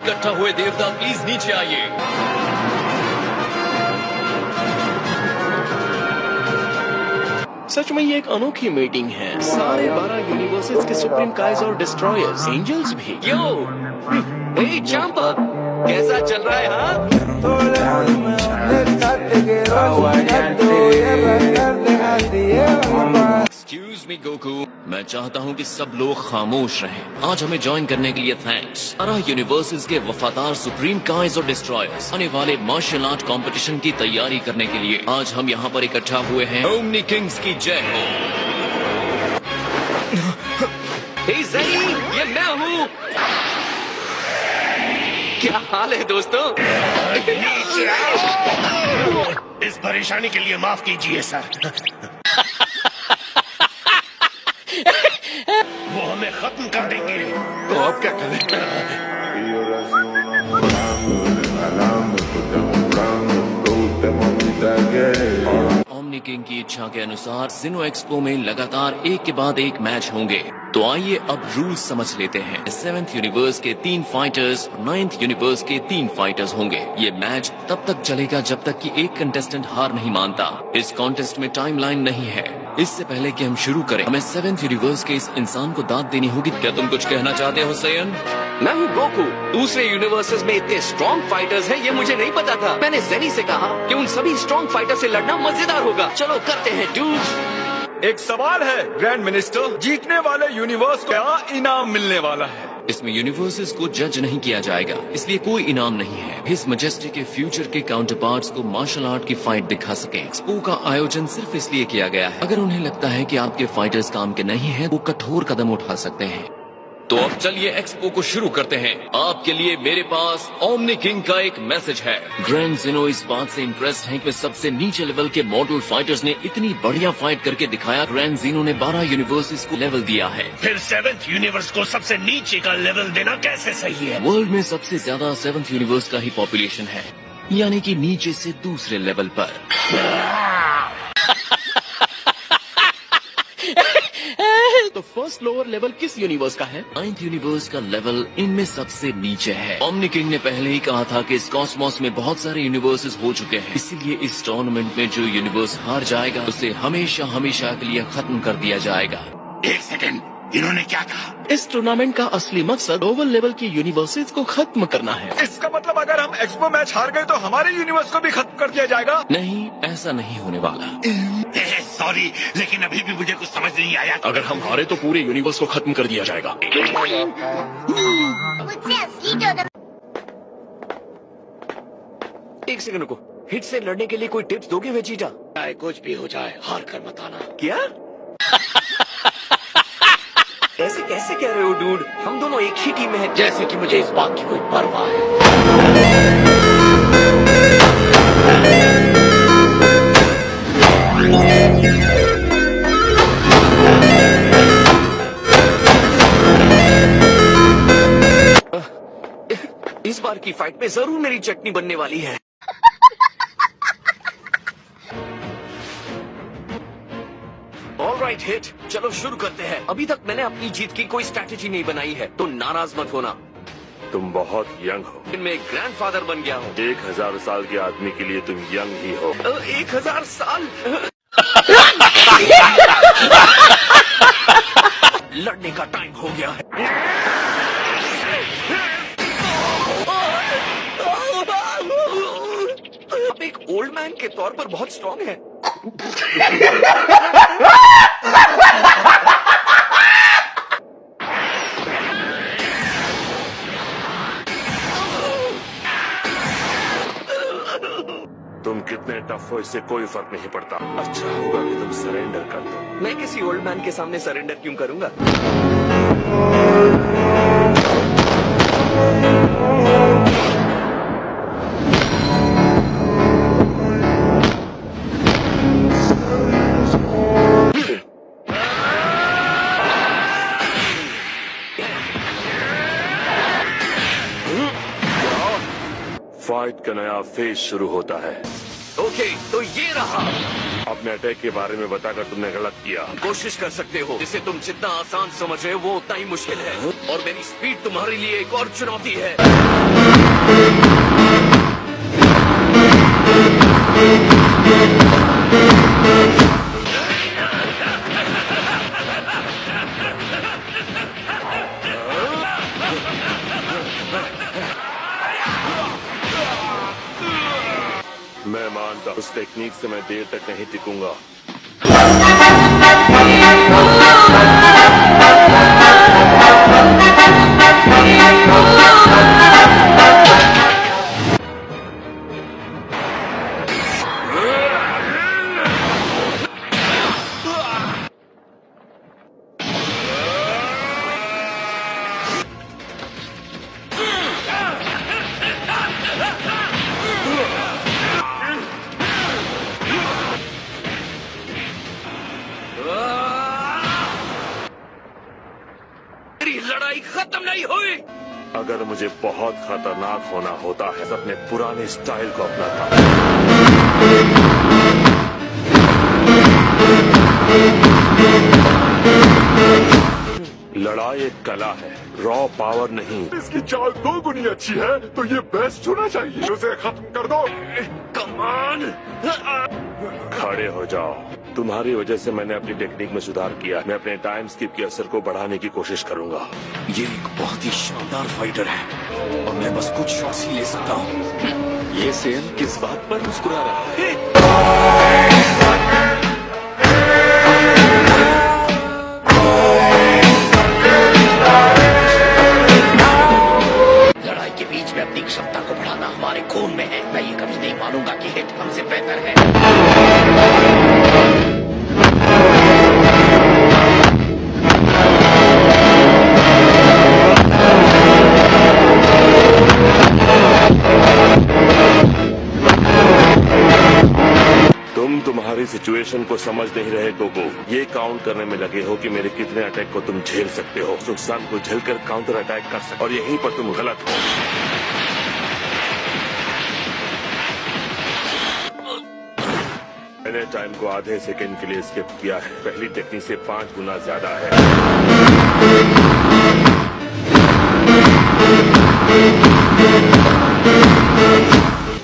इकट्ठा हुए देवता प्लीज नीचे आइए। सच में ये एक अनोखी मीटिंग है। सारे 12 यूनिवर्सेस के सुप्रीम काइज और डिस्ट्रॉयर्स, एंजल्स भी। यो, हे चांपा, कैसा चल रहा है? हाँ, एक्सक्यूज मी गोकू, मैं चाहता हूँ कि सब लोग खामोश रहें। आज हमें ज्वाइन करने के लिए थैंक्स। 12 यूनिवर्सेस के वफादार सुप्रीम काइज और डिस्ट्रॉयर्स आने वाले मार्शल आर्ट कंपटीशन की तैयारी करने के लिए आज हम यहाँ पर इकट्ठा हुए हैं। ओमनी किंग्स की जय हो। हे ज़ेनी, ये मैं हूँ। क्या हाल है दोस्तों? इस परेशानी के लिए माफ कीजिए सर। वो हमें खत्म कर देंगे। तो अब क्या करें? ओमनी किंग की इच्छा के अनुसार सिनो एक्सपो में लगातार एक के बाद एक मैच होंगे। तो आइए अब रूल्स समझ लेते हैं। 7th यूनिवर्स के 3 फाइटर्स और 9th यूनिवर्स के 3 फाइटर्स होंगे। ये मैच तब तक चलेगा जब तक कि एक कंटेस्टेंट हार नहीं मानता। इस कॉन्टेस्ट में टाइमलाइन नहीं है। इससे पहले कि हम शुरू करें, हमें 7th यूनिवर्स के इस इंसान को दाद देनी होगी। क्या तुम कुछ कहना चाहते हो सैयन? मैं हूँ गोकू। दूसरे यूनिवर्सेस में इतने स्ट्रॉन्ग फाइटर्स हैं, ये मुझे नहीं पता था। मैंने ज़ेनी से कहा कि उन सभी स्ट्रॉन्ग फाइटर से लड़ना मजेदार होगा। चलो करते हैं डूड। एक सवाल है ग्रैंड मिनिस्टर, जीतने वाले यूनिवर्स को क्या इनाम मिलने वाला है? इसमें यूनिवर्सेस को जज नहीं किया जाएगा, इसलिए कोई इनाम नहीं है। हिज मैजेस्टी के फ्यूचर के काउंटर पार्ट्स को मार्शल आर्ट की फाइट दिखा सके। एक्सपो का आयोजन सिर्फ इसलिए किया गया है। अगर उन्हें लगता है कि आपके फाइटर्स काम के नहीं हैं, वो कठोर कदम उठा सकते हैं। तो अब चलिए एक्सपो को शुरू करते हैं। आपके लिए मेरे पास ओमनी किंग का एक मैसेज है। ग्रैंड ज़ेनो इस बात से इम्प्रेस्ड हैं कि सबसे नीचे लेवल के मॉडल फाइटर्स ने इतनी बढ़िया फाइट करके दिखाया। ग्रैंड ज़ेनो ने 12 यूनिवर्सेस को लेवल दिया है। फिर 7th यूनिवर्स को सबसे नीचे का लेवल देना कैसे सही है? वर्ल्ड में सबसे ज्यादा 7th यूनिवर्स का ही पॉपुलेशन है, यानी कि नीचे से दूसरे लेवल पर। तो फर्स्ट लोअर लेवल किस यूनिवर्स का है? 9th यूनिवर्स का लेवल इनमें सबसे नीचे है। ओमनी किंग ने पहले ही कहा था कि इस कॉस्मोस में बहुत सारे यूनिवर्सेस हो चुके हैं, इसीलिए इस टूर्नामेंट में जो यूनिवर्स हार जाएगा उसे हमेशा हमेशा के लिए खत्म कर दिया जाएगा। एक सेकंड, इन्होंने क्या कहा? इस टूर्नामेंट का असली मकसद लोअर लेवल के यूनिवर्सेस को खत्म करना है। इसका मतलब अगर हम एक्सपो मैच हार गए तो हमारे यूनिवर्स को भी खत्म कर दिया जाएगा? नहीं, ऐसा नहीं होने वाला। सॉरी, लेकिन अभी भी मुझे कुछ समझ नहीं आया। अगर हम हारे तो पूरे यूनिवर्स को खत्म कर दिया जाएगा। एक सेकंड रुको, हिट से लड़ने के लिए कोई टिप्स दोगे वेजिटा? चाहे कुछ भी हो जाए, हार कर मत आना। क्या? ऐसे कैसे कह रहे हो डूड? हम दोनों एक ही टीम में हैं। जैसे कि मुझे इस बात की कोई परवाह है। इस बार की फाइट में जरूर मेरी चटनी बनने वाली है। ऑलराइट हिट, चलो शुरू करते हैं। अभी तक मैंने अपनी जीत की कोई स्ट्रैटेजी नहीं बनाई है, तो नाराज मत होना। तुम बहुत यंग हो। मैं एक ग्रैंडफादर बन गया हूँ। 1000 साल के आदमी के लिए तुम यंग ही हो। 1000 साल? लड़ने का टाइम हो गया है। आप एक ओल्ड मैन के तौर पर बहुत स्ट्रॉन्ग है। तुम कितने टफ हो इससे कोई फर्क नहीं पड़ता। अच्छा होगा कि तुम सरेंडर कर दो। मैं किसी ओल्ड मैन के सामने सरेंडर क्यों करूंगा? फाइट का नया फेज शुरू होता है। ओके, तो ये रहा। अपने अटैक के बारे में बताकर तुमने गलत किया। कोशिश कर सकते हो, जिसे तुम जितना आसान समझ रहे हो वो उतना ही मुश्किल है, और मेरी स्पीड तुम्हारे लिए एक और चुनौती है। मैं मानता उस टेक्निक से मैं देर तक नहीं टिकूंगा। मेरी लड़ाई खत्म नहीं हुई। अगर मुझे बहुत खतरनाक होना होता है तो अपने पुराने स्टाइल को अपनाता। लड़ाई एक कला है, रॉ पावर नहीं। इसकी चाल 2 गुनी अच्छी है तो ये बेस्ट होना चाहिए। उसे खत्म कर दो। कमान। खड़े हो जाओ। तुम्हारी वजह से मैंने अपनी टेक्निक में सुधार किया। मैं अपने टाइम स्किप के असर को बढ़ाने की कोशिश करूंगा। ये एक बहुत ही शानदार फाइटर है और मैं बस कुछ शॉट्स ही ले सकता हूँ। ये सेन किस बात पर मुस्कुरा रहा है? लड़ाई के बीच में अपनी क्षमता को बढ़ाना हमारे खून में है। मैं ये कभी नहीं मानूंगा कि हिट हमसे बेहतर है। तुम्हारी सिचुएशन को समझ नहीं रहे गोगो। ये काउंट करने में लगे हो कि मेरे कितने अटैक को तुम झेल सकते हो। नुकसान को झेलकर काउंटर अटैक कर सकते, और यहीं पर तुम गलत हो। मैंने टाइम को आधे सेकंड के लिए स्किप किया है। पहली टेक्निक से 5 गुना ज्यादा है।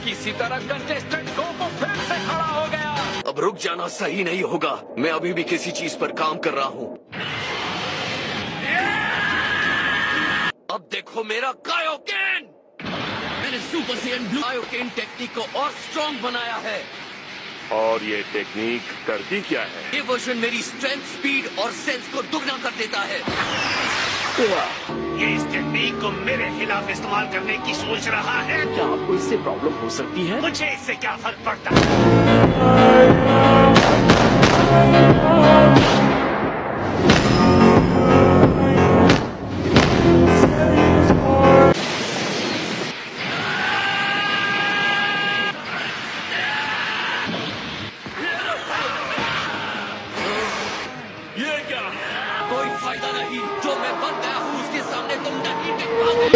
किसी तरह कंटेस्टेंट गोगो फिर से खड़ा हो गया। अब रुक जाना सही नहीं होगा। मैं अभी भी किसी चीज पर काम कर रहा हूँ। अब देखो मेरा कायोकेन। मैंने super Saiyan blue Kaioken technique को और स्ट्रॉन्ग बनाया है। और ये टेक्निक करती क्या है? ये वर्जन मेरी स्ट्रेंथ, स्पीड और सेंस को दुगना कर देता है। ये इस टेक्निक को मेरे खिलाफ इस्तेमाल करने की सोच रहा है। क्या आपको इससे प्रॉब्लम हो सकती है? मुझे इससे क्या फर्क पड़ता है? ये क्या? कोई फायदा नहीं। जो मैं बन गया हूँ उसके सामने तुम नहीं टिक पाओगे।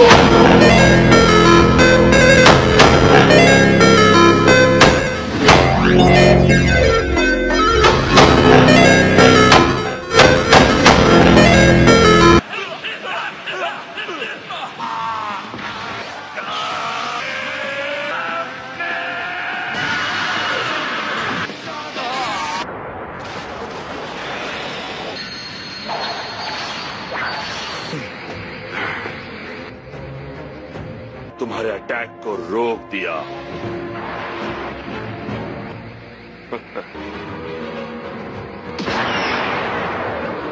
तुम्हारे अटैक को रोक दिया।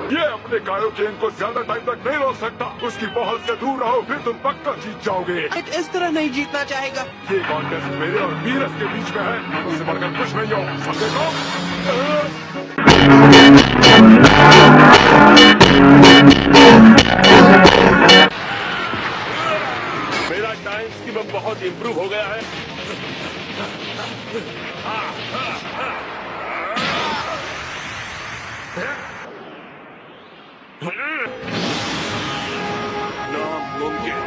ये अपने कायोकेन को ज्यादा टाइम तक नहीं रोक सकता। उसकी पहुंच से दूर रहो, फिर तुम पक्का जीत जाओगे। इस तरह नहीं जीतना चाहेगा। ये कॉन्टेस्ट मेरे और वीरस के बीच में है। उससे बढ़कर कुछ नहीं हो। समझे तो? मेरा टाइम स्किप बहुत इंप्रूव हो गया है। नामुमकिन।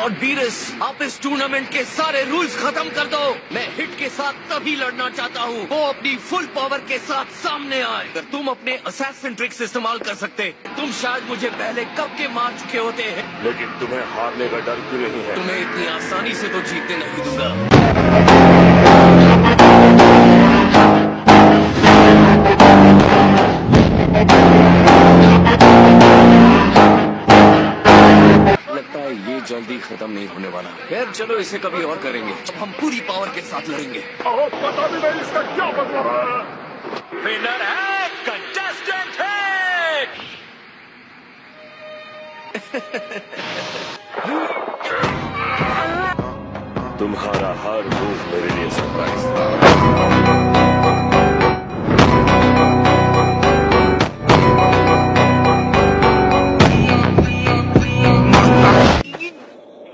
लॉर्ड बीरस, आप इस टूर्नामेंट के सारे रूल्स खत्म कर दो। मैं हिट के साथ तभी लड़ना चाहता हूँ वो अपनी फुल पावर के साथ सामने आए। अगर तुम अपने असैसिन ट्रिक्स इस्तेमाल कर सकते, तुम शायद मुझे पहले कब के मार चुके होते हैं। लेकिन तुम्हें हारने का डर क्यों नहीं है? तुम्हें इतनी आसानी से तो जीतने नहीं दूंगा। लगता है ये जल्दी खत्म नहीं होने वाला। खैर चलो इसे कभी और करेंगे। अब हम पूरी पावर के साथ लड़ेंगे। और पता भी नहीं इसका क्या मतलब है। विनर है कंटेस्टेंट हिट। तुम्हारा हर मूव मेरे लिए सरप्राइज था।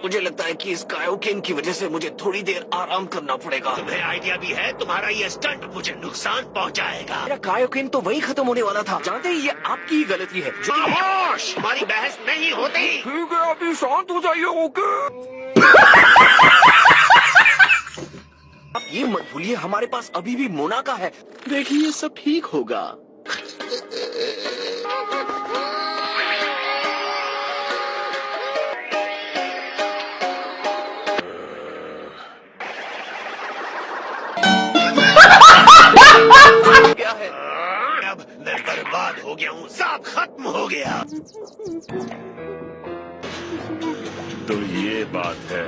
मुझे लगता है कि इस कायोकेन की वजह से मुझे थोड़ी देर आराम करना पड़ेगा। तुम्हें आइडिया भी है, तुम्हारा ये स्टंट मुझे नुकसान पहुंचाएगा। मेरा कायोकेन तो वही खत्म होने वाला था। जानते हैं ये आपकी ही गलती है। जो खामोश, हमारी बहस नहीं होती। ठीक है, अभी शांत हो जाइए। ओके। अब ये मत भूलिए हमारे पास अभी भी मोनाका है। देखिए सब ठीक होगा। क्या है? अब मैं बर्बाद हो गया हूँ, सब खत्म हो गया। तो ये बात है।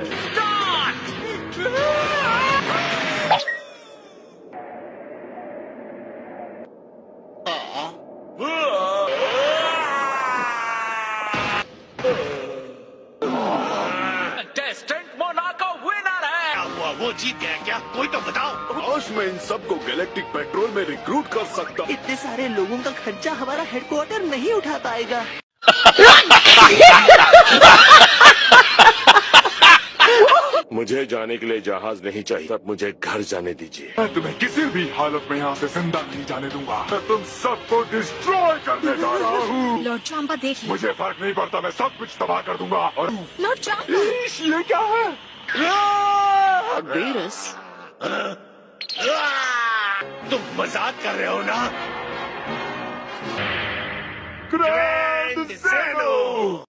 कंटेस्टेंट मोनाको विनर है। क्या हुआ, वो जीत गया क्या? कोई तो बताओ। काश मैं इन सबको गैलेक्टिक पेट्रोल में रिक्रूट कर सकता। इतने सारे लोगों का खर्चा हमारा हेडक्वार्टर नहीं उठा पाएगा। मुझे जाने के लिए जहाज नहीं चाहिए, तब मुझे घर जाने दीजिए। मैं तुम्हें किसी भी हालत में यहाँ से जिंदा नहीं जाने दूंगा। मैं तुम सबको डिस्ट्रॉय करने जा रहा हूँ। लॉर्ड चांपा देखिए। मुझे फर्क नहीं पड़ता, मैं सब कुछ तबाह कर दूंगा। और लॉर्ड चांपा। ये क्या है? बीरस, तुम मजाक कर रहे हो ना? Grand Zeno!